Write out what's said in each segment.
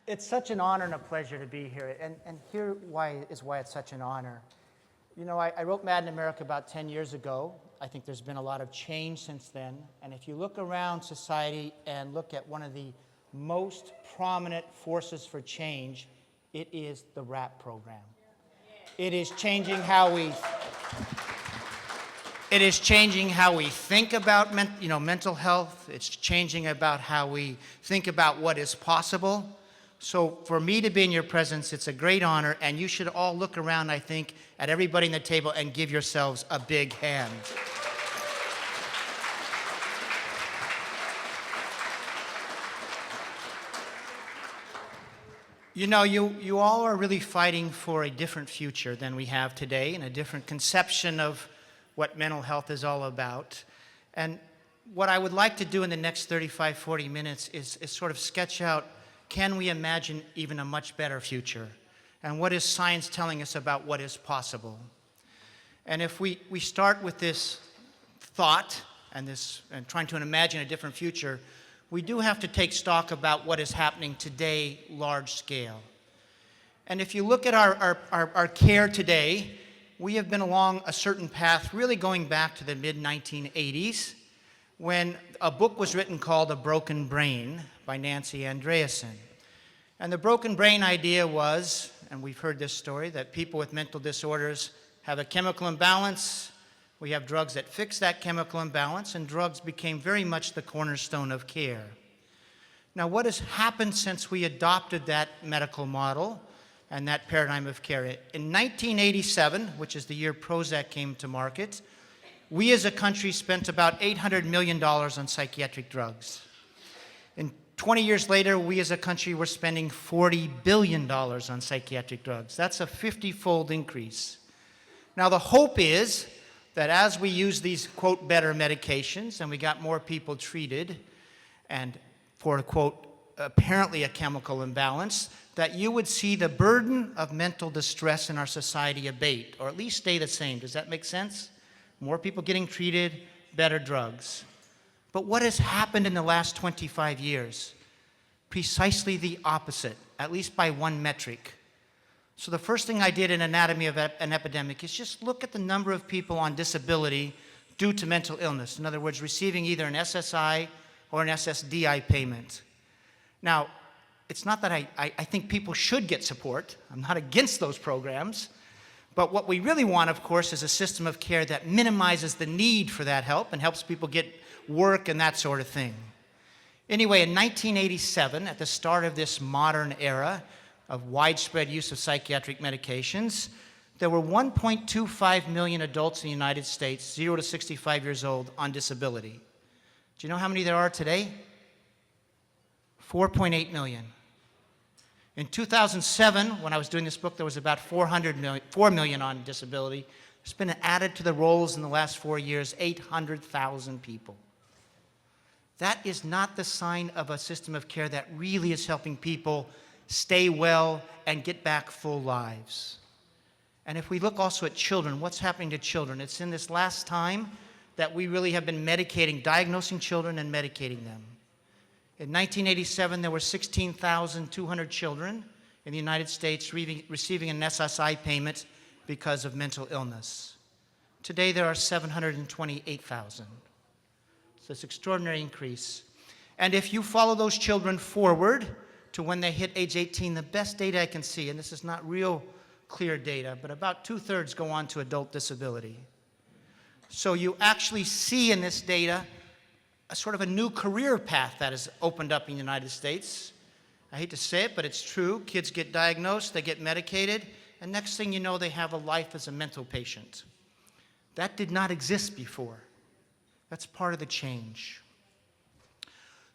It's such an honor and a pleasure to be here. And here why it's such an honor. You know, I wrote Mad in America about 10 years ago. I think there's been a lot of change since then. And if you look around society and look at one of the most prominent forces for change, it is the RAP program. It is changing how we think about mental health. It's changing about how we think about what is possible. So for me to be in your presence, it's a great honor, and you should all look around, I think, at everybody in the table and give yourselves a big hand. You know, you all are really fighting for a different future than we have today, and a different conception of what mental health is all about. And what I would like to do in the next 35, 40 minutes is sort of sketch out, can we imagine even a much better future? And what is science telling us about what is possible? And if we start with this thought and trying to imagine a different future, we do have to take stock about what is happening today, large scale. And if you look at our care today, we have been along a certain path really going back to the mid-1980s when a book was written called A Broken Brain by Nancy Andreasen. And the broken brain idea was, and we've heard this story, that people with mental disorders have a chemical imbalance. We have drugs that fix that chemical imbalance, and drugs became very much the cornerstone of care. Now, what has happened since we adopted that medical model and that paradigm of care? In 1987, which is the year Prozac came to market, we as a country spent about $800 million on psychiatric drugs. And 20 years later, we as a country were spending $40 billion on psychiatric drugs. That's a 50-fold increase. Now, the hope is that as we use these, quote, better medications and we got more people treated and for, quote, apparently a chemical imbalance, that you would see the burden of mental distress in our society abate, or at least stay the same. Does that make sense? More people getting treated, better drugs. But what has happened in the last 25 years? Precisely the opposite, at least by one metric. So the first thing I did in Anatomy of an Epidemic is just look at the number of people on disability due to mental illness. In other words, receiving either an SSI or an SSDI payment. Now, it's not that I think people should get support. I'm not against those programs. But what we really want, of course, is a system of care that minimizes the need for that help and helps people get work and that sort of thing. Anyway, in 1987, at the start of this modern era of widespread use of psychiatric medications, there were 1.25 million adults in the United States, 0 to 65 years old, on disability. Do you know how many there are today? 4.8 million. In 2007, when I was doing this book, there was about 4 million on disability. There's been added to the rolls in the last 4 years, 800,000 people. That is not the sign of a system of care that really is helping people stay well and get back full lives. And if we look also at children, what's happening to children? It's in this last time that we really have been diagnosing children and medicating them. In 1987, there were 16,200 children in the United States receiving an SSI payment because of mental illness. Today, there are 728,000. So it's an extraordinary increase. And if you follow those children forward to when they hit age 18, the best data I can see, and this is not real clear data, but about 2/3 go on to adult disability. So you actually see in this data a sort of a new career path that has opened up in the United States. I hate to say it, but it's true. Kids get diagnosed, they get medicated, and next thing you know, they have a life as a mental patient. That did not exist before. That's part of the change.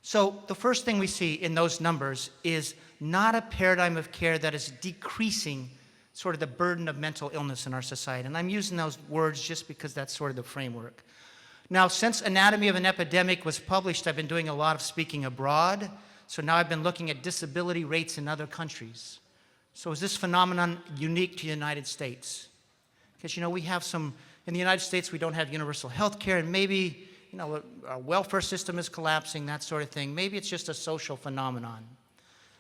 So the first thing we see in those numbers is not a paradigm of care that is decreasing sort of the burden of mental illness in our society. And I'm using those words just because that's sort of the framework. Now, since Anatomy of an Epidemic was published, I've been doing a lot of speaking abroad. So now I've been looking at disability rates in other countries. So is this phenomenon unique to the United States? Because, you know, we have in the United States, we don't have universal health care, and maybe, you know, our welfare system is collapsing, that sort of thing. Maybe it's just a social phenomenon.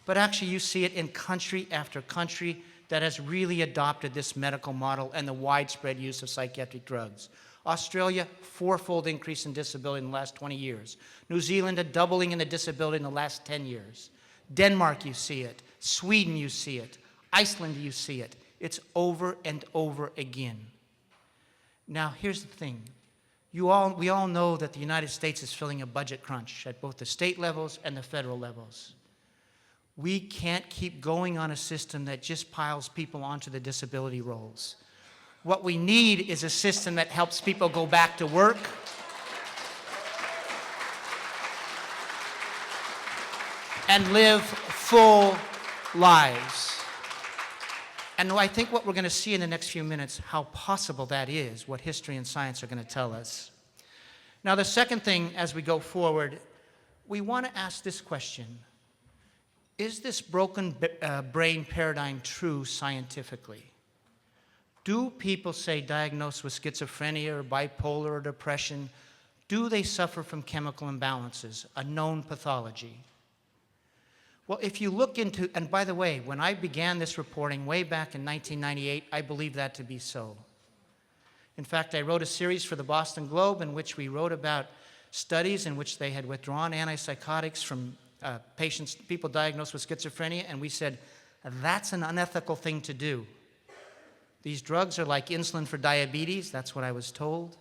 but actually you see it in country after country that has really adopted this medical model and the widespread use of psychiatric drugs. Australia, fourfold increase in disability in the last 20 years. New Zealand, a doubling in the disability in the last 10 years. Denmark, you see it. Sweden, you see it. Iceland, you see it. It's over and over again. Now, here's the thing. We all know that the United States is feeling a budget crunch at both the state levels and the federal levels. We can't keep going on a system that just piles people onto the disability rolls. What we need is a system that helps people go back to work, and live full lives. And I think what we're going to see in the next few minutes, how possible that is, what history and science are going to tell us. Now, the second thing as we go forward, we want to ask this question. Is this broken brain paradigm true scientifically? Do people, say, diagnosed with schizophrenia or bipolar or depression, do they suffer from chemical imbalances, a known pathology? Well, if you look into, and by the way, when I began this reporting way back in 1998, I believed that to be so. In fact, I wrote a series for the Boston Globe in which we wrote about studies in which they had withdrawn antipsychotics from people diagnosed with schizophrenia, and we said, that's an unethical thing to do. These drugs are like insulin for diabetes, that's what I was told.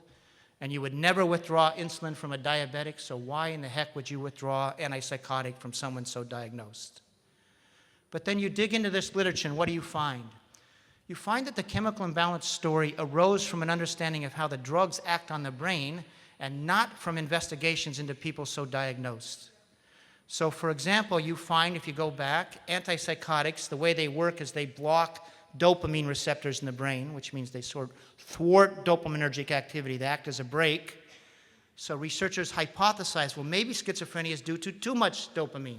And you would never withdraw insulin from a diabetic, so why in the heck would you withdraw antipsychotic from someone so diagnosed? But then you dig into this literature, and what do you find? You find that the chemical imbalance story arose from an understanding of how the drugs act on the brain and not from investigations into people so diagnosed. So, for example, you find, if you go back, antipsychotics, the way they work is they block dopamine receptors in the brain, which means they sort of thwart dopaminergic activity. They act as a brake. So researchers hypothesize, well, maybe schizophrenia is due to too much dopamine.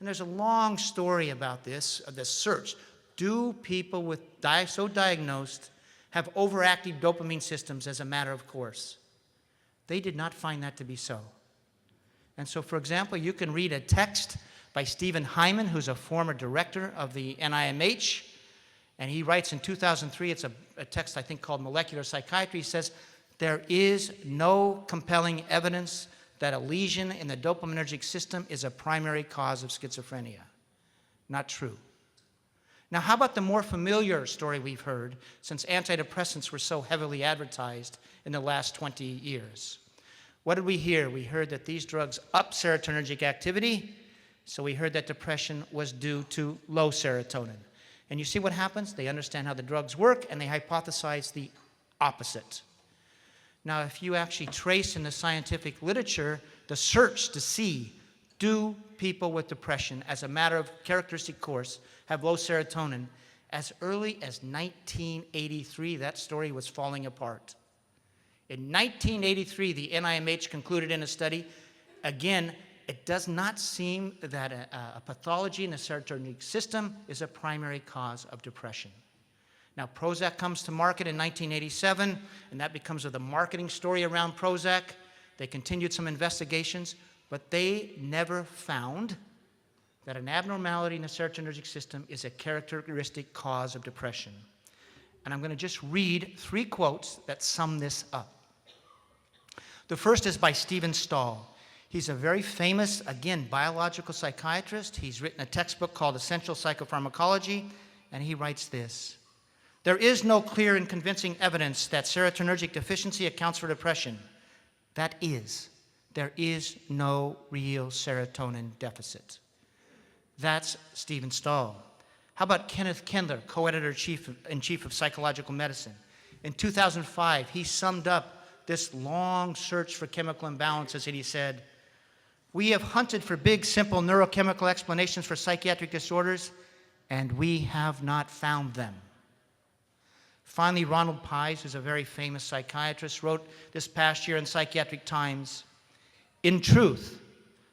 And there's a long story about this search. Do people with so diagnosed have overactive dopamine systems as a matter of course? They did not find that to be so. And so, for example, you can read a text by Stephen Hyman, who's a former director of the NIMH, and he writes in 2003, it's a text I think called Molecular Psychiatry. He says, there is no compelling evidence that a lesion in the dopaminergic system is a primary cause of schizophrenia. Not true. Now, how about the more familiar story we've heard since antidepressants were so heavily advertised in the last 20 years? What did we hear? We heard that these drugs up serotonergic activity, so we heard that depression was due to low serotonin. And you see what happens? They understand how the drugs work, and they hypothesize the opposite. Now, if you actually trace in the scientific literature the search to see, do people with depression, as a matter of characteristic course, have low serotonin, as early as 1983, that story was falling apart. In 1983, the NIMH concluded in a study, again, it does not seem that a pathology in the serotonergic system is a primary cause of depression. Now, Prozac comes to market in 1987, and that becomes the marketing story around Prozac. They continued some investigations, but they never found that an abnormality in the serotonergic system is a characteristic cause of depression. And I'm going to just read 3 quotes that sum this up. The first is by Stephen Stahl. He's a very famous, again, biological psychiatrist. He's written a textbook called Essential Psychopharmacology, and he writes this. There is no clear and convincing evidence that serotonergic deficiency accounts for depression. There is no real serotonin deficit. That's Stephen Stahl. How about Kenneth Kendler, co-editor-in-chief of Psychological Medicine? In 2005, he summed up this long search for chemical imbalances, and he said, we have hunted for big, simple neurochemical explanations for psychiatric disorders, and we have not found them. Finally, Ronald Pies, who's a very famous psychiatrist, wrote this past year in Psychiatric Times, in truth,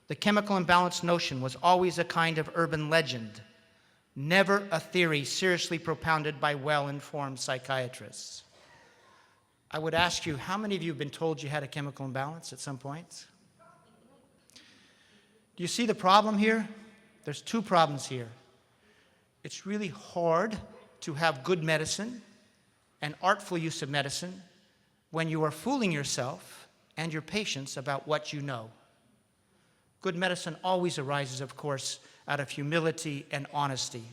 the chemical imbalance notion was always a kind of urban legend, never a theory seriously propounded by well-informed psychiatrists. I would ask you, how many of you have been told you had a chemical imbalance at some point? Do you see the problem here? There's two problems here. It's really hard to have good medicine and artful use of medicine when you are fooling yourself and your patients about what you know. Good medicine always arises, of course, out of humility and honesty.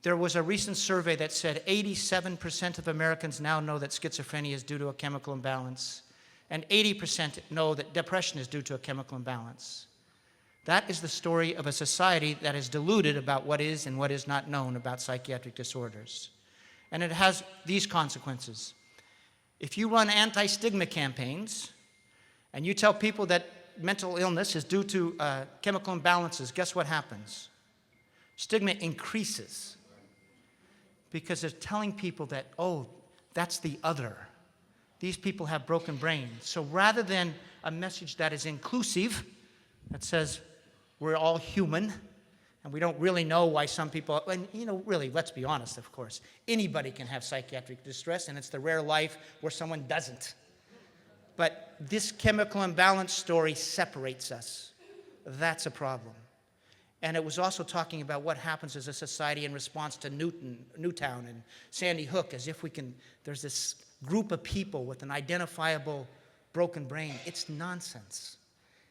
There was a recent survey that said 87% of Americans now know that schizophrenia is due to a chemical imbalance, and 80% know that depression is due to a chemical imbalance. That is the story of a society that is deluded about what is and what is not known about psychiatric disorders. And it has these consequences. If you run anti-stigma campaigns and you tell people that mental illness is due to chemical imbalances, guess what happens? Stigma increases because they're telling people that, oh, that's the other. These people have broken brains. So rather than a message that is inclusive, that says we're all human, and we don't really know why some people, and really, let's be honest, of course. Anybody can have psychiatric distress, and it's the rare life where someone doesn't. But this chemical imbalance story separates us. That's a problem. And it was also talking about what happens as a society in response to Newtown and Sandy Hook, as if there's this group of people with an identifiable broken brain. It's nonsense,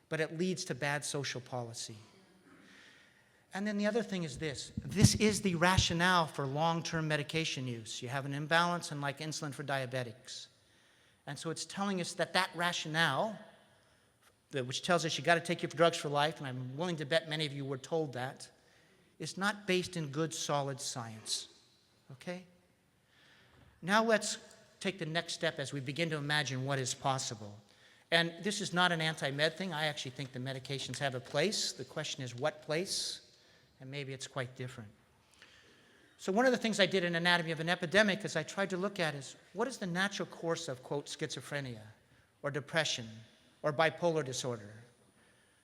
but it leads to bad social policy. And then the other thing is this. This is the rationale for long-term medication use. You have an imbalance and like insulin for diabetics. And so it's telling us that rationale, which tells us you got to take your drugs for life, and I'm willing to bet many of you were told that, is not based in good, solid science. Okay? Now let's take the next step as we begin to imagine what is possible. And this is not an anti-med thing. I actually think the medications have a place. The question is what place? And maybe it's quite different. So one of the things I did in Anatomy of an Epidemic is I tried to look at is what is the natural course of, quote, schizophrenia or depression or bipolar disorder?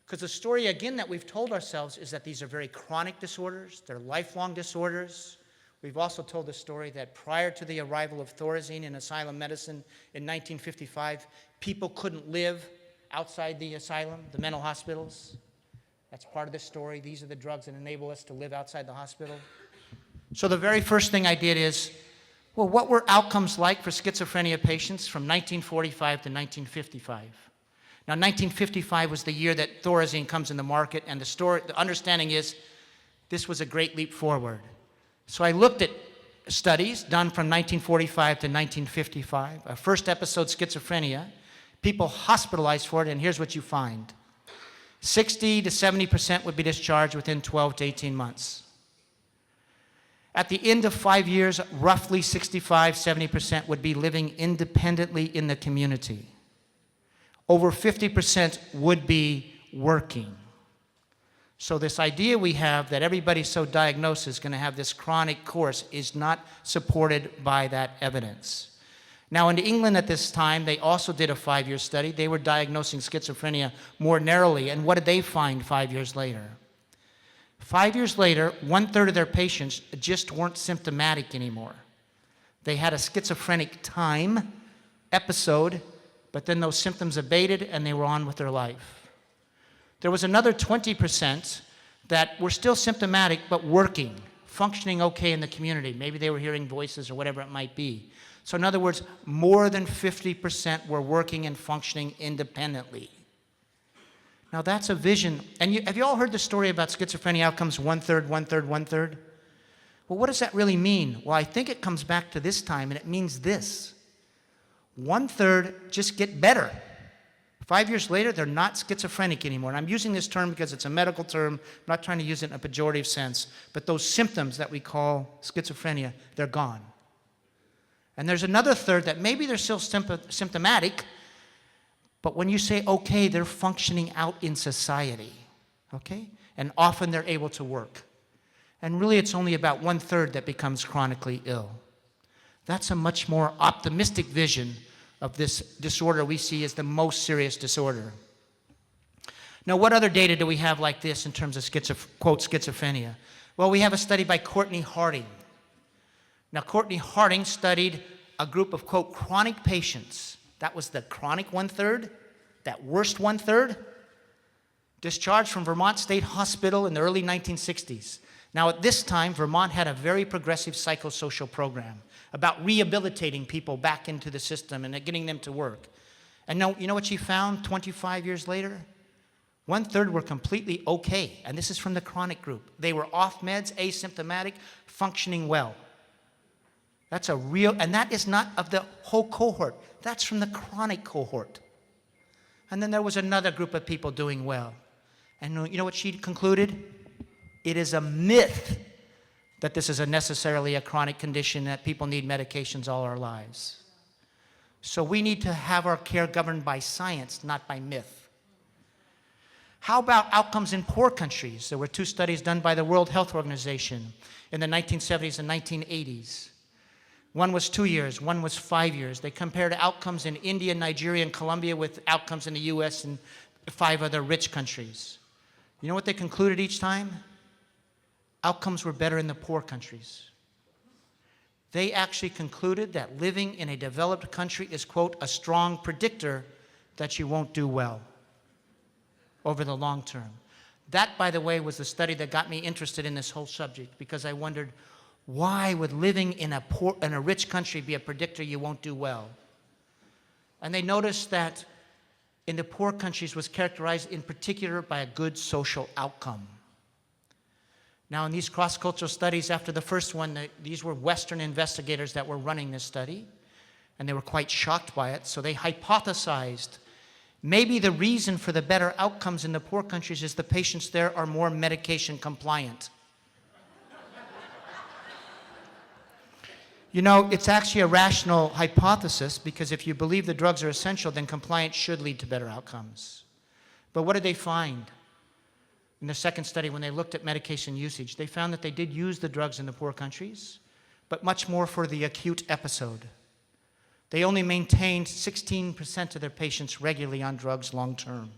Because the story, again, that we've told ourselves is that these are very chronic disorders. They're lifelong disorders. We've also told the story that prior to the arrival of Thorazine in asylum medicine in 1955, people couldn't live outside the asylum, the mental hospitals. That's part of the story. These are the drugs that enable us to live outside the hospital. So the very first thing I did is, well, what were outcomes like for schizophrenia patients from 1945 to 1955? Now, 1955 was the year that Thorazine comes in the market, and the understanding is this was a great leap forward. So I looked at studies done from 1945 to 1955, a first episode schizophrenia, people hospitalized for it, and here's what you find. 60 to 70% would be discharged within 12 to 18 months. At the end of 5 years, roughly 65, 70% would be living independently in the community. Over 50% would be working. So this idea we have that everybody so diagnosed is going to have this chronic course is not supported by that evidence. Now, in England at this time, they also did a 5-year study. They were diagnosing schizophrenia more narrowly, and what did they find 5 years later? 5 years later, 1/3 of their patients just weren't symptomatic anymore. They had a schizophrenic time episode, but then those symptoms abated and they were on with their life. There was another 20% that were still symptomatic but working, functioning okay in the community. Maybe they were hearing voices or whatever it might be. So in other words, more than 50% were working and functioning independently. Now that's a vision. And have you all heard the story about schizophrenia outcomes 1/3, 1/3, 1/3? Well, what does that really mean? Well, I think it comes back to this time, and it means this. 1/3 just get better. 5 years later, they're not schizophrenic anymore. And I'm using this term because it's a medical term. I'm not trying to use it in a pejorative sense. But those symptoms that we call schizophrenia, they're gone. And there's another 1/3 that maybe they're still symptomatic, but when you say, okay, they're functioning out in society, okay? And often they're able to work. And really it's only about 1/3 that becomes chronically ill. That's a much more optimistic vision of this disorder we see as the most serious disorder. Now, what other data do we have like this in terms of quote, schizophrenia? Well, we have a study by Courtney Harding. Now, Courtney Harding studied a group of, quote, chronic patients. That was the chronic 1/3, that worst 1/3, discharged from Vermont State Hospital in the early 1960s. Now, at this time, Vermont had a very progressive psychosocial program about rehabilitating people back into the system and getting them to work. And you know what she found 25 years later? 1/3 were completely okay, and this is from the chronic group. They were off meds, asymptomatic, functioning well. That's a real, and that is not of the whole cohort. That's from the chronic cohort. And then there was another group of people doing well. And you know what she concluded? It is a myth that this is necessarily a chronic condition, that people need medications all our lives. So we need to have our care governed by science, not by myth. How about outcomes in poor countries? There were 2 studies done by the World Health Organization in the 1970s and 1980s. One was 2 years, one was 5 years. They compared outcomes in India, Nigeria, and Colombia with outcomes in the US and 5 other rich countries. You know what they concluded each time? Outcomes were better in the poor countries. They actually concluded that living in a developed country is, quote, a strong predictor that you won't do well over the long term. That, by the way, was the study that got me interested in this whole subject, because I wondered, why would living in a rich country be a predictor you won't do well? And they noticed that in the poor countries was characterized in particular by a good social outcome. Now, in these cross-cultural studies, after the first one, these were Western investigators that were running this study, and they were quite shocked by it, so they hypothesized maybe the reason for the better outcomes in the poor countries is the patients there are more medication compliant. You know, it's actually a rational hypothesis, because if you believe the drugs are essential, then compliance should lead to better outcomes. But what did they find? In the second study, when they looked at medication usage, they found that they did use the drugs in the poor countries, but much more for the acute episode. They only maintained 16% of their patients regularly on drugs long term.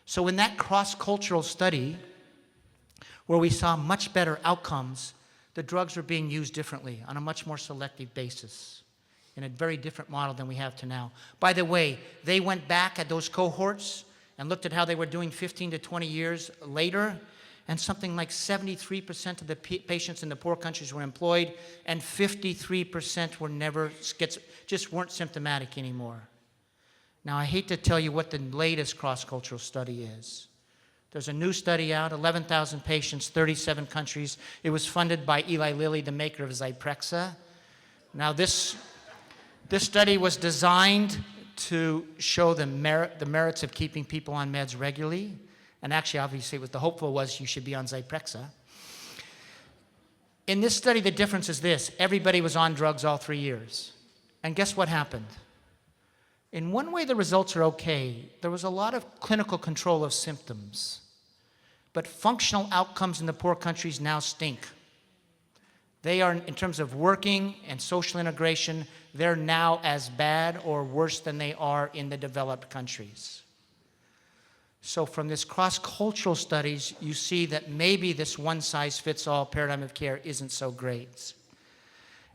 So in that cross-cultural study, where we saw much better outcomes, the drugs were being used differently on a much more selective basis, in a very different model than we have to now. By the way, they went back at those cohorts and looked at how they were doing 15 to 20 years later, and something like 73% of the patients in the poor countries were employed, and 53% were just weren't symptomatic anymore. Now, I hate to tell you what the latest cross-cultural study is. There's a new study out, 11,000 patients, 37 countries. It was funded by Eli Lilly, the maker of Zyprexa. Now, this study was designed to show the merits of keeping people on meds regularly. And actually, obviously, what the hopeful was you should be on Zyprexa. In this study, the difference is this. Everybody was on drugs all 3 years. And guess what happened? In one way, the results are okay. There was a lot of clinical control of symptoms. But functional outcomes in the poor countries now stink. They are, in terms of working and social integration, they're now as bad or worse than they are in the developed countries. So from this cross-cultural studies, you see that maybe this one-size-fits-all paradigm of care isn't so great.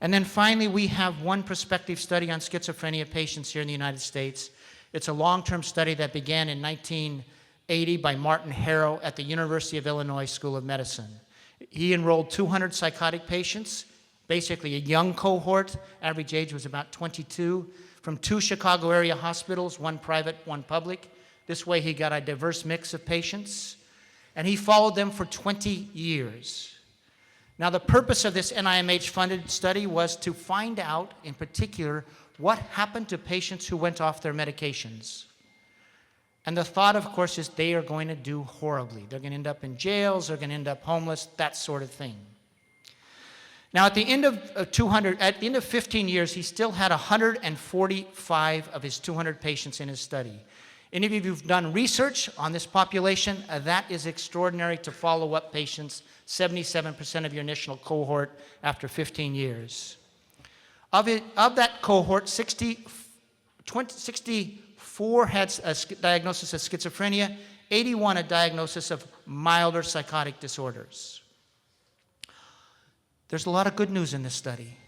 And then finally, we have one prospective study on schizophrenia patients here in the United States. It's a long-term study that began in 1980 by Martin Harrow at the University of Illinois School of Medicine. He enrolled 200 psychotic patients, basically a young cohort. Average age was about 22, from 2 Chicago area hospitals, one private, one public. This way he got a diverse mix of patients, and he followed them for 20 years. Now, the purpose of this NIMH-funded study was to find out, in particular, what happened to patients who went off their medications. And the thought, of course, is they are going to do horribly. They're going to end up in jails, they're going to end up homeless, that sort of thing. Now, at the end of 15 years, he still had 145 of his 200 patients in his study. Any of you who've done research on this population, that is extraordinary to follow up patients, 77% of your initial cohort after 15 years. Of that cohort, 64 had a diagnosis of schizophrenia, 81 a diagnosis of milder psychotic disorders. There's a lot of good news in this study.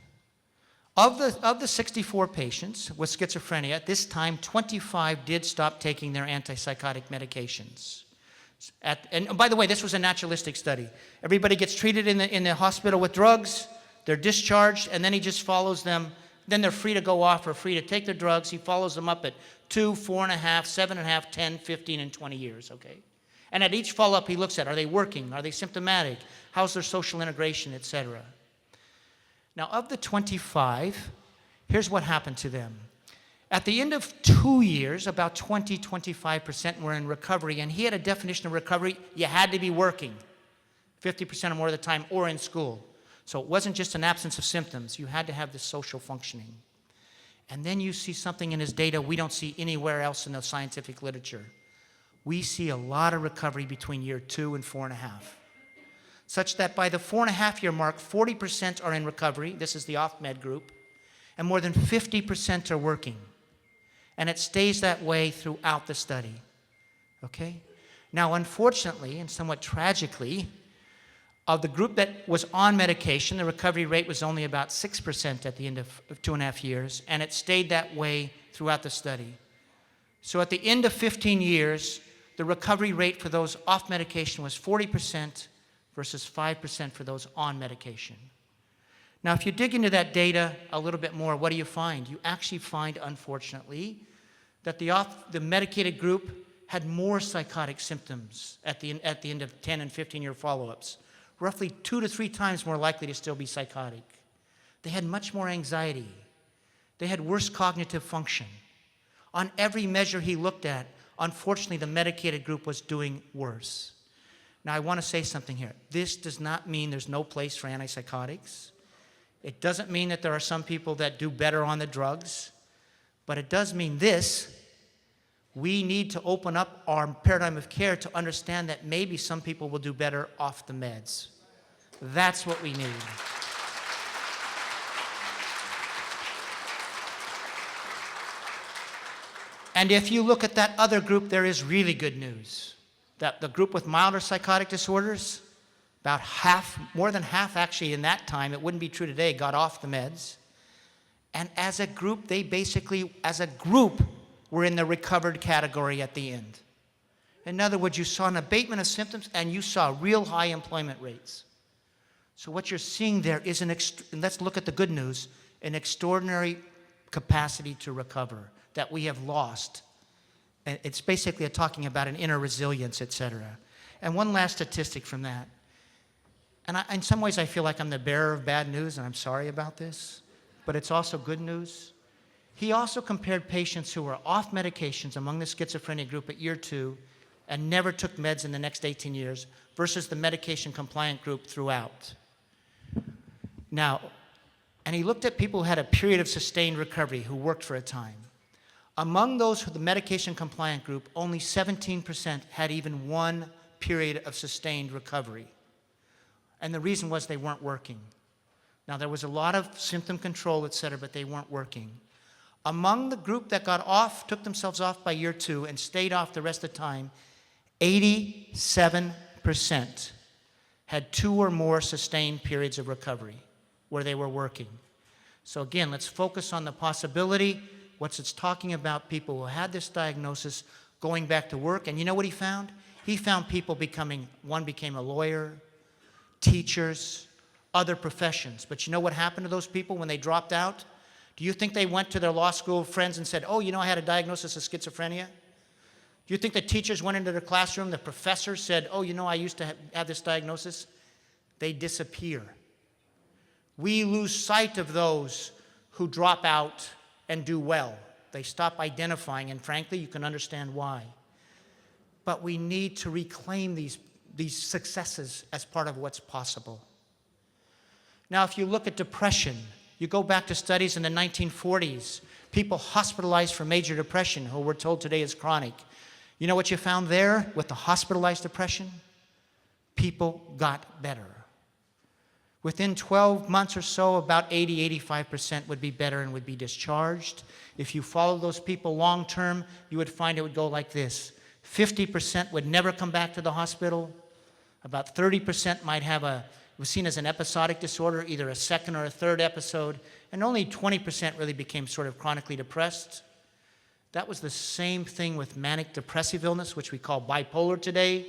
Of the 64 patients with schizophrenia, at this time, 25 did stop taking their antipsychotic medications. And by the way, this was a naturalistic study. Everybody gets treated in the hospital with drugs. They're discharged, and then he just follows them. Then they're free to go off or free to take their drugs. He follows them up at 2, 4.5, 7.5, 10, 15, and 20 years, okay? And at each follow-up, he looks at, are they working? Are they symptomatic? How's their social integration, et cetera? Now, of the 25, here's what happened to them. At the end of 2 years, about 25% were in recovery, and he had a definition of recovery. You had to be working 50% or more of the time or in school. So it wasn't just an absence of symptoms. You had to have this social functioning. And then you see something in his data we don't see anywhere else in the scientific literature. We see a lot of recovery between year 2 and 4.5, such that by the 4.5-year mark, 40% are in recovery. This is the off-med group. And more than 50% are working. And it stays that way throughout the study, okay? Now, unfortunately, and somewhat tragically, of the group that was on medication, the recovery rate was only about 6% at the end of 2.5 years, and it stayed that way throughout the study. So at the end of 15 years, the recovery rate for those off medication was 40% versus 5% for those on medication. Now, if you dig into that data a little bit more, what do you find? You actually find, unfortunately, that the medicated group had more psychotic symptoms at the end of 10 and 15-year follow-ups, roughly 2 to 3 times more likely to still be psychotic. They had much more anxiety. They had worse cognitive function. On every measure he looked at, unfortunately, the medicated group was doing worse. Now, I want to say something here. This does not mean there's no place for antipsychotics. It doesn't mean that there are some people that do better on the drugs, but it does mean this. We need to open up our paradigm of care to understand that maybe some people will do better off the meds. That's what we need. And if you look at that other group, there is really good news. That the group with milder psychotic disorders, about half, more than half actually in that time, it wouldn't be true today, got off the meds. And as a group, they basically, as a group, were in the recovered category at the end. In other words, you saw an abatement of symptoms and you saw real high employment rates. So what you're seeing there is and let's look at the good news, an extraordinary capacity to recover that we have lost. And it's basically talking about an inner resilience, et cetera. And one last statistic from that. And in some ways, I feel like I'm the bearer of bad news, and I'm sorry about this, but it's also good news. He also compared patients who were off medications among the schizophrenia group at year 2 and never took meds in the next 18 years versus the medication-compliant group throughout. Now, and he looked at people who had a period of sustained recovery who worked for a time. Among those who the medication-compliant group, only 17% had even one period of sustained recovery. And the reason was they weren't working. Now, there was a lot of symptom control, et cetera, but they weren't working. Among the group that got off, took themselves off by year 2 and stayed off the rest of the time, 87% had 2 or more sustained periods of recovery where they were working. So again, let's focus on the possibility. It's talking about people who had this diagnosis going back to work. And you know what he found? He found people one became a lawyer, teachers, other professions. But you know what happened to those people when they dropped out? Do you think they went to their law school friends and said, oh, you know, I had a diagnosis of schizophrenia? Do you think the teachers went into the classroom, the professors said, oh, you know, I used to have this diagnosis? They disappear. We lose sight of those who drop out and do well. They stop identifying, and frankly, you can understand why. But we need to reclaim these successes as part of what's possible. Now, if you look at depression, you go back to studies in the 1940s, people hospitalized for major depression, who we're told today is chronic. You know what you found there with the hospitalized depression? People got better. Within 12 months or so, about 85% would be better and would be discharged. If you follow those people long term, you would find it would go like this. 50% would never come back to the hospital. About 30% might have it was seen as an episodic disorder, either a second or a third episode, and only 20% really became sort of chronically depressed. That was the same thing with manic depressive illness, which we call bipolar today.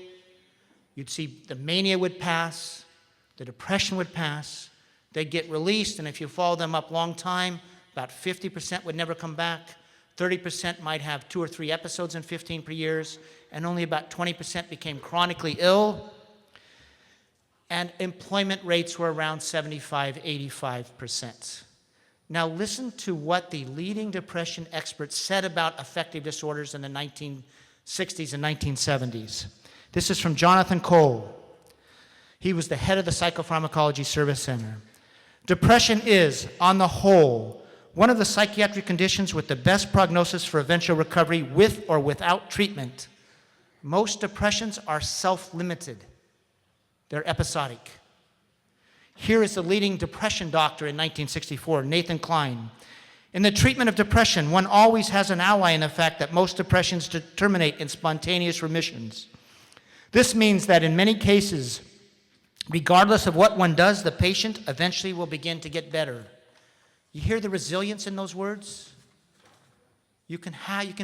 You'd see the mania would pass, the depression would pass, they'd get released, and if you follow them up long time, about 50% would never come back, 30% might have 2 or 3 episodes in 15 per years, and only about 20% became chronically ill, and employment rates were around 75, 85%. Now listen to what the leading depression experts said about affective disorders in the 1960s and 1970s. This is from Jonathan Cole. He was the head of the Psychopharmacology Service Center. Depression is, on the whole, one of the psychiatric conditions with the best prognosis for eventual recovery with or without treatment. Most depressions are self-limited. They're episodic. Here is the leading depression doctor in 1964, Nathan Klein. In the treatment of depression, one always has an ally in the fact that most depressions terminate in spontaneous remissions. This means that in many cases, regardless of what one does, the patient eventually will begin to get better. You hear the resilience in those words? You can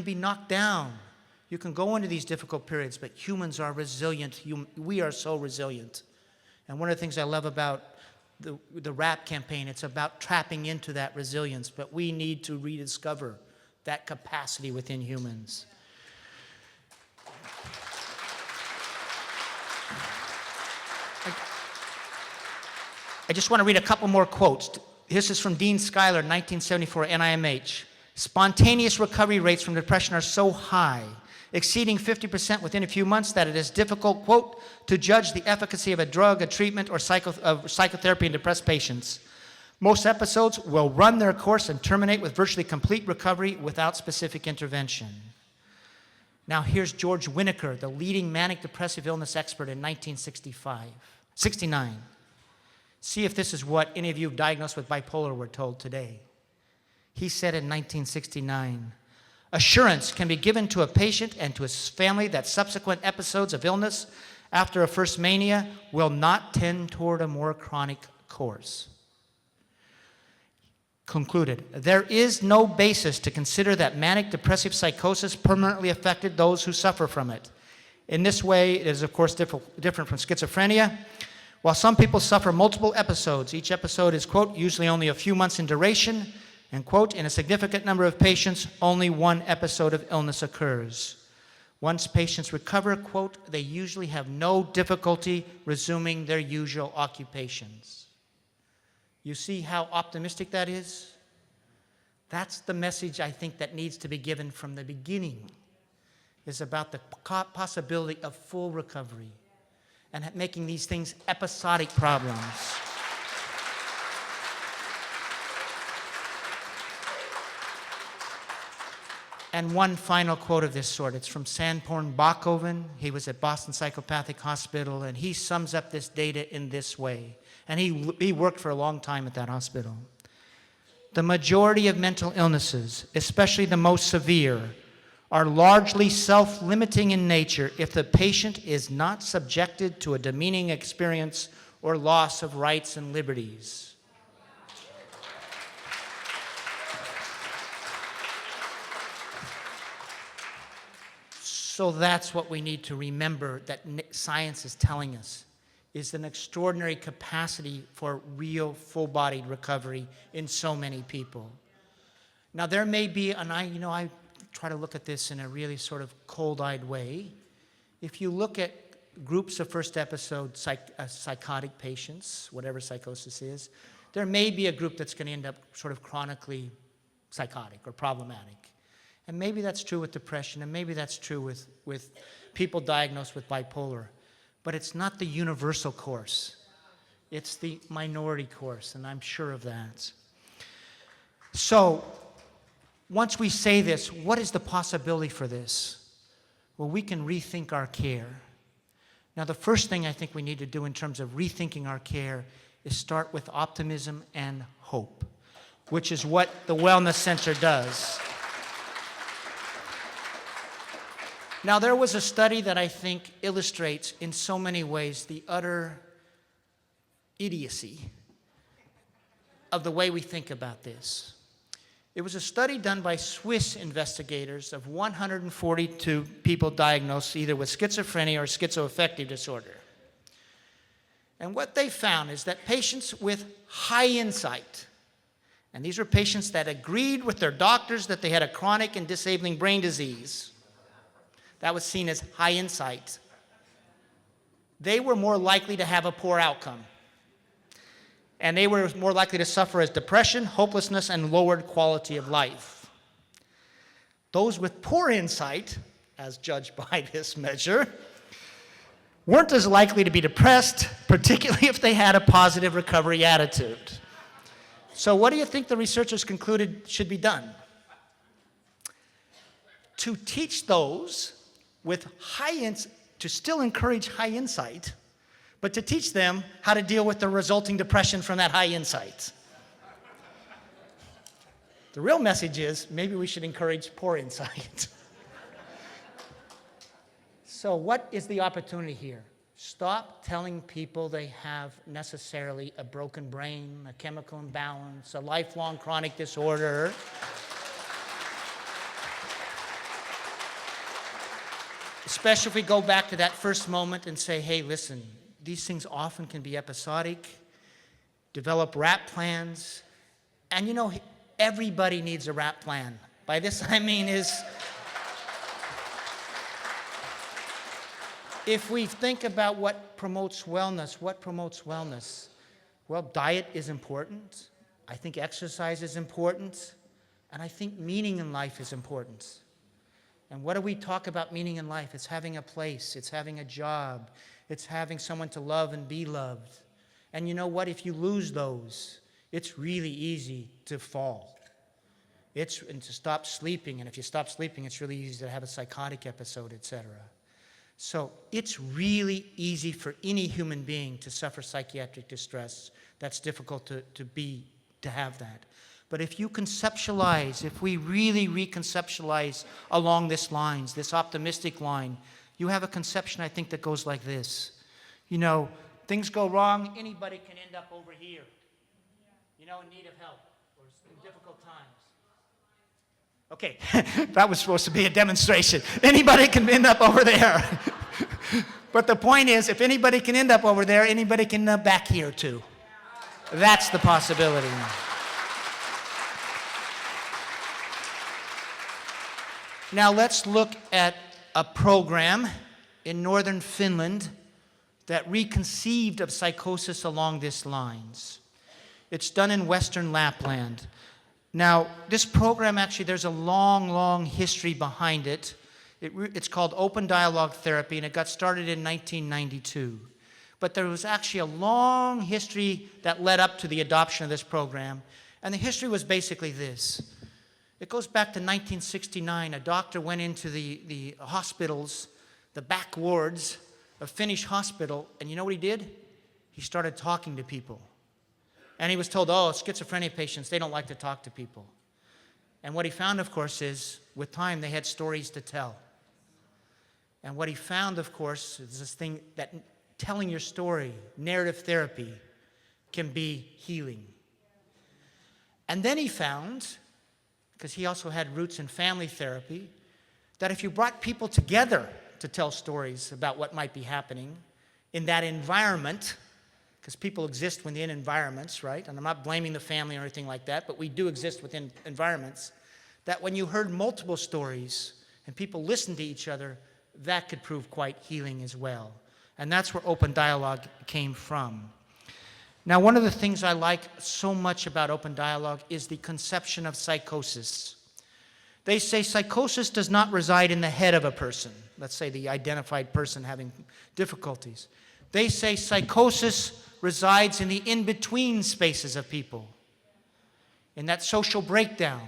be knocked down. You can go into these difficult periods, but humans are resilient. We are so resilient. And one of the things I love about the RAP campaign, it's about tapping into that resilience, but we need to rediscover that capacity within humans. I just want to read a couple more quotes. This is from Dean Schuyler, 1974, NIMH. Spontaneous recovery rates from depression are so high, exceeding 50% within a few months, that it is difficult, quote, to judge the efficacy of a drug, a treatment, or psychotherapy in depressed patients. Most episodes will run their course and terminate with virtually complete recovery without specific intervention. Now here's George Whitaker, the leading manic depressive illness expert in 1969. See if this is what any of you diagnosed with bipolar were told today. He said in 1969, assurance can be given to a patient and to his family that subsequent episodes of illness after a first mania will not tend toward a more chronic course. Concluded, there is no basis to consider that manic depressive psychosis permanently affected those who suffer from it. In this way, it is of course different from schizophrenia. While some people suffer multiple episodes, each episode is, quote, usually only a few months in duration, and, quote, in a significant number of patients, only one episode of illness occurs. Once patients recover, quote, they usually have no difficulty resuming their usual occupations. You see how optimistic that is? That's the message I think that needs to be given from the beginning, is about the possibility of full recovery and making these things episodic problems. And one final quote of this sort. It's from Sanporn Bachhoven. He was at Boston Psychopathic Hospital, and he sums up this data in this way. And he worked for a long time at that hospital. The majority of mental illnesses, especially the most severe, are largely self-limiting in nature if the patient is not subjected to a demeaning experience or loss of rights and liberties. So that's what we need to remember that science is telling us, is an extraordinary capacity for real full-bodied recovery in so many people. Now there may be, and I try to look at this in a really sort of cold-eyed way. If you look at groups of first episode psychotic patients, whatever psychosis is, there may be a group that's going to end up sort of chronically psychotic or problematic. And maybe that's true with depression, and maybe that's true with people diagnosed with bipolar. But it's not the universal course. It's the minority course, and I'm sure of that. So, once we say this, what is the possibility for this? Well, we can rethink our care. Now, the first thing I think we need to do in terms of rethinking our care is start with optimism and hope, which is what the Wellness Center does. Now, there was a study that I think illustrates in so many ways the utter idiocy of the way we think about this. It was a study done by Swiss investigators of 142 people diagnosed either with schizophrenia or schizoaffective disorder. And what they found is that patients with high insight, and these were patients that agreed with their doctors that they had a chronic and disabling brain disease, that was seen as high insight, they were more likely to have a poor outcome. And they were more likely to suffer as depression, hopelessness, and lowered quality of life. Those with poor insight, as judged by this measure, weren't as likely to be depressed, particularly if they had a positive recovery attitude. So what do you think the researchers concluded should be done? To teach those with high insight, to still encourage high insight, but to teach them how to deal with the resulting depression from that high insight. The real message is maybe we should encourage poor insight. So what is the opportunity here? Stop telling people they have necessarily a broken brain, a chemical imbalance, a lifelong chronic disorder. Especially if we go back to that first moment and say, hey, listen, these things often can be episodic, develop RAP plans, and you know, everybody needs a RAP plan. By this I mean if we think about what promotes wellness, well, diet is important. I think exercise is important. And I think meaning in life is important. And what do we talk about meaning in life? It's having a place. It's having a job. It's having someone to love and be loved. And you know what? If you lose those, it's really easy to fall. And to stop sleeping. And if you stop sleeping, it's really easy to have a psychotic episode, etc. So it's really easy for any human being to suffer psychiatric distress. That's difficult to have that. But if you conceptualize, if we really reconceptualize along this lines, this optimistic line, you have a conception, I think, that goes like this. You know, things go wrong, anybody can end up over here, you know, in need of help or in difficult times. Okay, that was supposed to be a demonstration. Anybody can end up over there. But the point is, if anybody can end up over there, anybody can end up back here too. That's the possibility. Now let's look at a program in northern Finland that reconceived of psychosis along these lines. It's done in western Lapland. Now, this program, actually, there's a long, long history behind it. It's called Open Dialogue Therapy, and it got started in 1992. But there was actually a long history that led up to the adoption of this program, and the history was basically this. It goes back to 1969. A doctor went into the hospitals, the back wards of Finnish hospital, and you know what he did? He started talking to people. And he was told, oh, schizophrenia patients, they don't like to talk to people. And what he found, of course, is with time they had stories to tell. And what he found, of course, is this thing that telling your story, narrative therapy, can be healing. And then he found, because he also had roots in family therapy, that if you brought people together to tell stories about what might be happening in that environment, because people exist within environments, right? And I'm not blaming the family or anything like that, but we do exist within environments, that when you heard multiple stories and people listened to each other, that could prove quite healing as well. And that's where open dialogue came from. Now, one of the things I like so much about open dialogue is the conception of psychosis. They say psychosis does not reside in the head of a person. Let's say the identified person having difficulties. They say psychosis resides in the in-between spaces of people, in that social breakdown.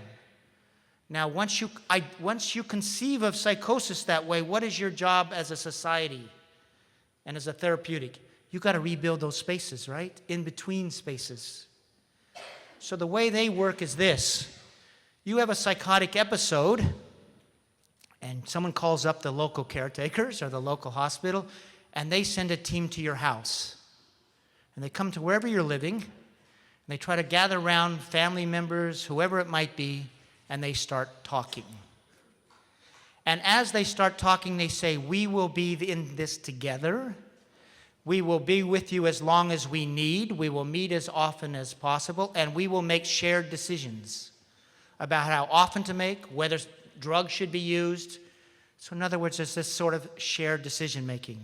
Now, once you conceive of psychosis that way, what is your job as a society and as a therapeutic? You've got to rebuild those spaces, right? In-between spaces. So the way they work is this. You have a psychotic episode, and someone calls up the local caretakers or the local hospital, and they send a team to your house. And they come to wherever you're living, and they try to gather around family members, whoever it might be, and they start talking. And as they start talking, they say, we will be in this together. We will be with you as long as we need. We will meet as often as possible, and we will make shared decisions about how often to make, whether drugs should be used. So in other words, there's this sort of shared decision making.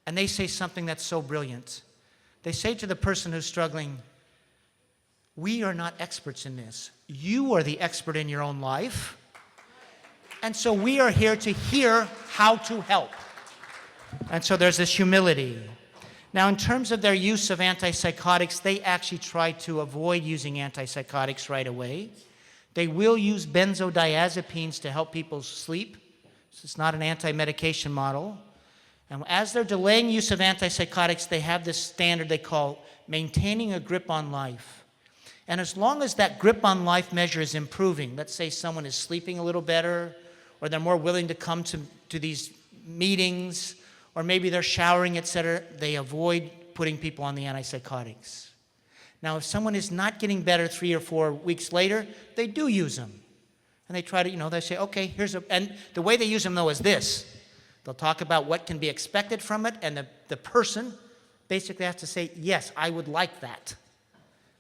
And they say something that's so brilliant. They say to the person who's struggling, we are not experts in this. You are the expert in your own life. And so we are here to hear how to help. And so there's this humility. Now, in terms of their use of antipsychotics, they actually try to avoid using antipsychotics right away. They will use benzodiazepines to help people sleep. So it's not an anti-medication model. And as they're delaying use of antipsychotics, they have this standard they call maintaining a grip on life. And as long as that grip on life measure is improving, let's say someone is sleeping a little better, or they're more willing to come to these meetings, or maybe they're showering, etc., they avoid putting people on the antipsychotics. Now, if someone is not getting better 3 or 4 weeks later, they do use them. And they try to, they say, okay, and the way they use them, though, is this. They'll talk about what can be expected from it, and the person basically has to say, yes, I would like that.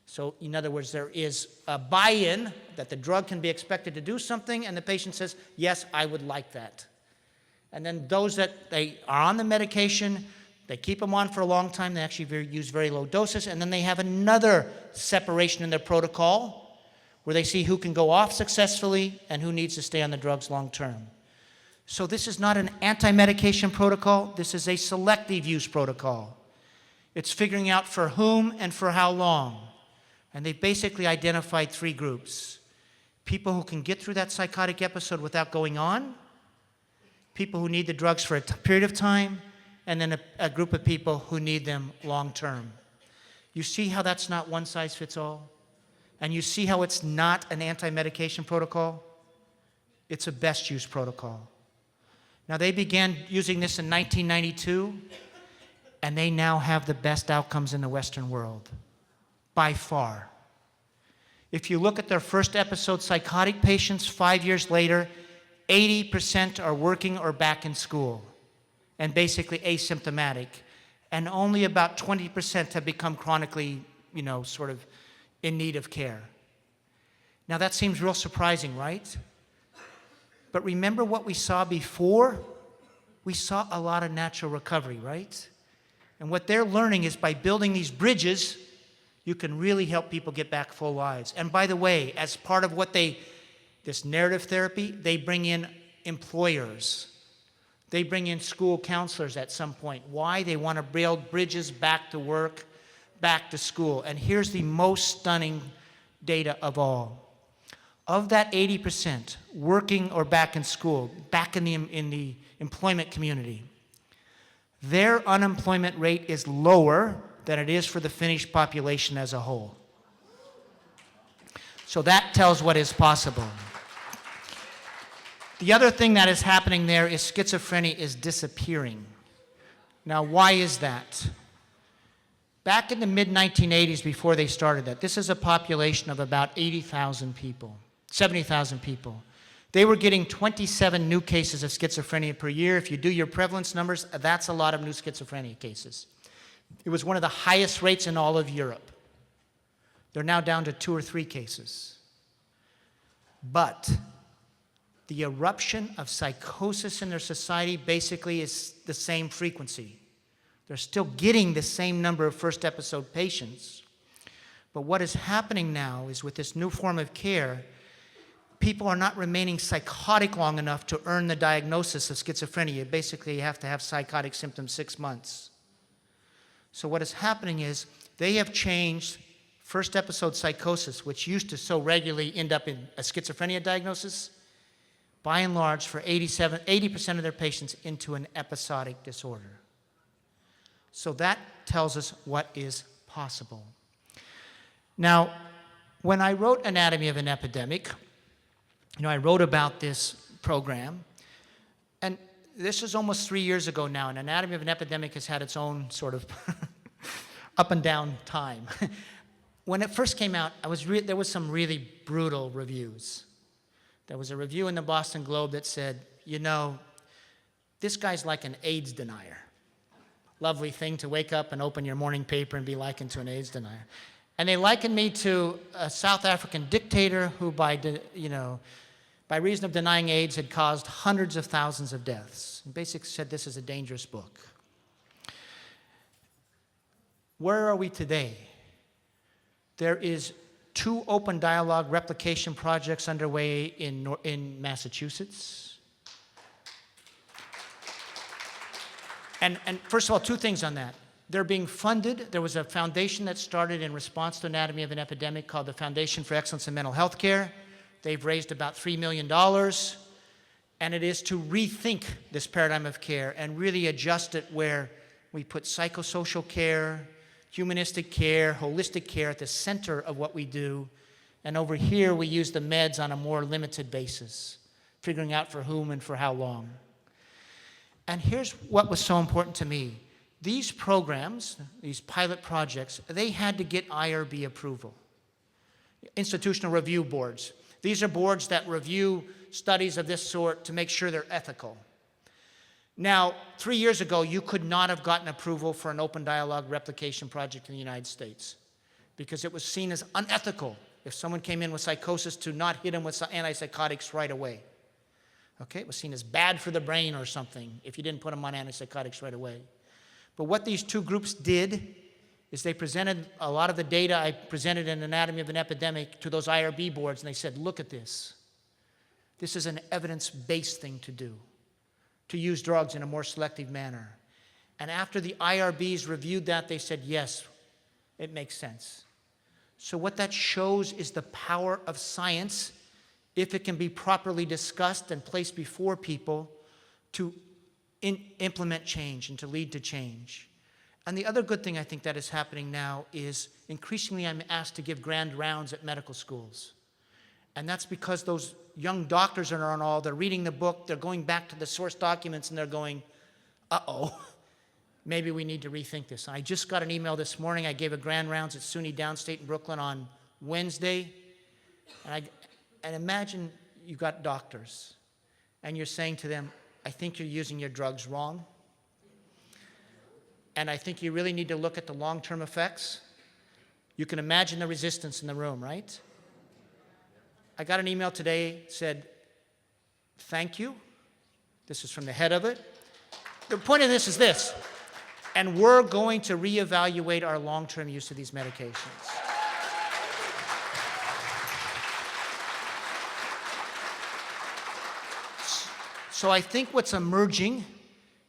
So, in other words, there is a buy-in that the drug can be expected to do something, and the patient says, yes, I would like that. And then those that they are on the medication, they keep them on for a long time, they actually use very low doses, and then they have another separation in their protocol where they see who can go off successfully and who needs to stay on the drugs long term. So this is not an anti-medication protocol, this is a selective use protocol. It's figuring out for whom and for how long. And they've basically identified 3 groups. People who can get through that psychotic episode without going on, people who need the drugs for a period of time, and then a group of people who need them long term. You see how that's not one size fits all? And you see how it's not an anti-medication protocol? It's a best use protocol. Now, they began using this in 1992, and they now have the best outcomes in the Western world, by far. If you look at their first episode psychotic patients 5 years later, 80% are working or back in school and basically asymptomatic. And only about 20% have become chronically, sort of in need of care. Now that seems real surprising, right? But remember what we saw before? We saw a lot of natural recovery, right? And what they're learning is by building these bridges, you can really help people get back full lives. And by the way, as part of what this narrative therapy, they bring in employers. They bring in school counselors at some point. Why? They want to build bridges back to work, back to school. And here's the most stunning data of all. Of that 80% working or back in school, back in the employment community, their unemployment rate is lower than it is for the Finnish population as a whole. So that tells what is possible. The other thing that is happening there is schizophrenia is disappearing. Now, why is that? Back in the mid-1980s, before they started that, this is a population of about 80,000 people, 70,000 people. They were getting 27 new cases of schizophrenia per year. If you do your prevalence numbers, that's a lot of new schizophrenia cases. It was one of the highest rates in all of Europe. They're now down to 2 or 3 cases. But the eruption of psychosis in their society basically is the same frequency. They're still getting the same number of first episode patients. But what is happening now is with this new form of care, people are not remaining psychotic long enough to earn the diagnosis of schizophrenia. Basically, you have to have psychotic symptoms 6 months. So what is happening is they have changed first episode psychosis, which used to so regularly end up in a schizophrenia diagnosis, by and large, for 80% of their patients into an episodic disorder. So that tells us what is possible. Now, when I wrote Anatomy of an Epidemic, I wrote about this program, and this is almost 3 years ago now, and Anatomy of an Epidemic has had its own sort of up and down time. When it first came out, there was some really brutal reviews. There was a review in the Boston Globe that said, you know, this guy's like an AIDS denier. Lovely thing to wake up and open your morning paper and be likened to an AIDS denier. And they likened me to a South African dictator who, by reason of denying AIDS, had caused hundreds of thousands of deaths. And basically said this is a dangerous book. Where are we today? There is 2 open dialogue replication projects underway in Massachusetts. And first of all, 2 things on that. They're being funded. There was a foundation that started in response to Anatomy of an Epidemic called the Foundation for Excellence in Mental Health Care. They've raised about $3 million. And it is to rethink this paradigm of care and really adjust it where we put psychosocial care, humanistic care, holistic care at the center of what we do. And over here, we use the meds on a more limited basis, figuring out for whom and for how long. And here's what was so important to me. These programs, these pilot projects, they had to get IRB approval, institutional review boards. These are boards that review studies of this sort to make sure they're ethical. Now, 3 years ago, you could not have gotten approval for an open dialogue replication project in the United States because it was seen as unethical if someone came in with psychosis to not hit them with antipsychotics right away. Okay, it was seen as bad for the brain or something if you didn't put them on antipsychotics right away. But what these 2 groups did is they presented a lot of the data I presented in Anatomy of an Epidemic to those IRB boards, and they said, look at this. This is an evidence-based thing to do, to use drugs in a more selective manner. And after the IRBs reviewed that, they said, yes, it makes sense. So what that shows is the power of science, if it can be properly discussed and placed before people, to implement change and to lead to change. And the other good thing I think that is happening now is increasingly I'm asked to give grand rounds at medical schools. And that's because those young doctors are on all, they're reading the book, they're going back to the source documents and they're going, uh-oh, maybe we need to rethink this. And I just got an email this morning. I gave a grand rounds at SUNY Downstate in Brooklyn on Wednesday. And imagine you've got doctors and you're saying to them, I think you're using your drugs wrong. And I think you really need to look at the long-term effects. You can imagine the resistance in the room, right? I got an email today, said, thank you. This is from the head of it. The point of this is this, and we're going to reevaluate our long-term use of these medications. So I think what's emerging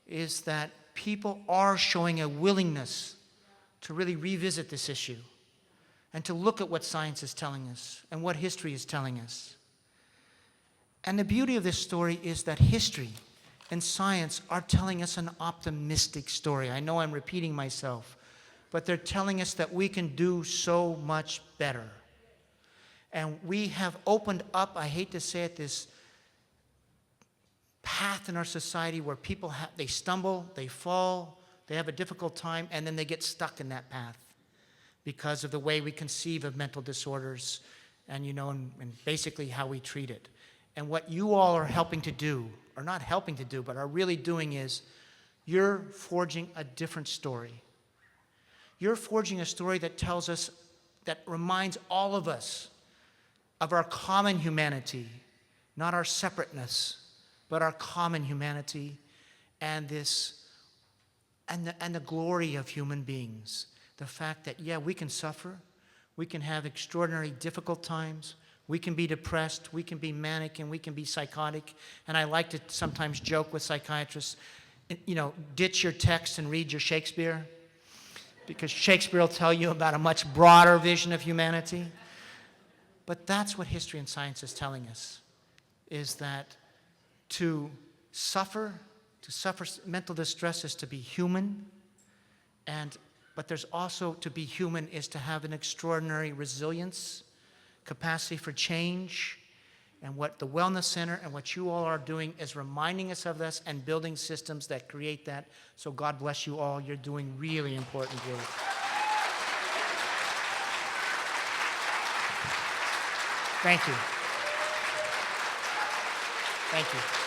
is that people are showing a willingness to really revisit this issue and to look at what science is telling us and what history is telling us. And the beauty of this story is that history and science are telling us an optimistic story. I know I'm repeating myself, but they're telling us that we can do so much better. And we have opened up, I hate to say it, this path in our society where people they stumble, they fall, they have a difficult time, and then they get stuck in that path because of the way we conceive of mental disorders and, and basically how we treat it. And what you all are helping to do, or not helping to do, but are really doing is you're forging a different story. You're forging a story that tells us, that reminds all of us of our common humanity, not our separateness, but our common humanity and the glory of human beings. The fact that, yeah, we can suffer, we can have extraordinary difficult times, we can be depressed, we can be manic, and we can be psychotic. And I like to sometimes joke with psychiatrists, ditch your text and read your Shakespeare, because Shakespeare will tell you about a much broader vision of humanity. But that's what history and science is telling us, is that to suffer mental distress is to be human, but there's also to be human is to have an extraordinary resilience, capacity for change, and what the Wellness Center and what you all are doing is reminding us of this and building systems that create that. So God bless you all. You're doing really important work. Thank you. Thank you.